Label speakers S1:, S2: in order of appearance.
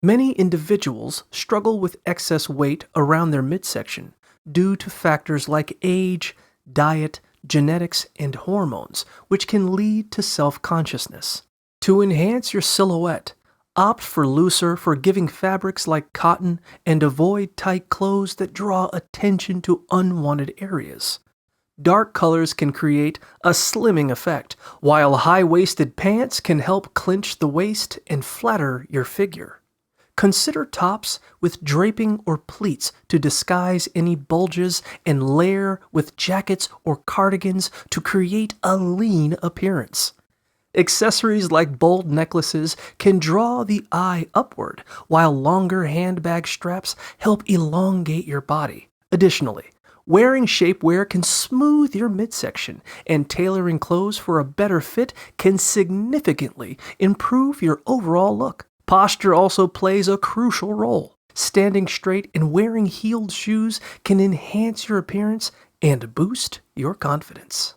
S1: Many individuals struggle with excess weight around their midsection due to factors like age, diet, genetics, and hormones, which can lead to self-consciousness. To enhance your silhouette, opt for looser, forgiving fabrics like cotton and avoid tight clothes that draw attention to unwanted areas. Dark colors can create a slimming effect, while high-waisted pants can help clinch the waist and flatter your figure. Consider tops with draping or pleats to disguise any bulges and layer with jackets or cardigans to create a lean appearance. Accessories like bold necklaces can draw the eye upward, while longer handbag straps help elongate your body. Additionally, wearing shapewear can smooth your midsection, and tailoring clothes for a better fit can significantly improve your overall look. Posture also plays a crucial role. Standing straight and wearing heeled shoes can enhance your appearance and boost your confidence.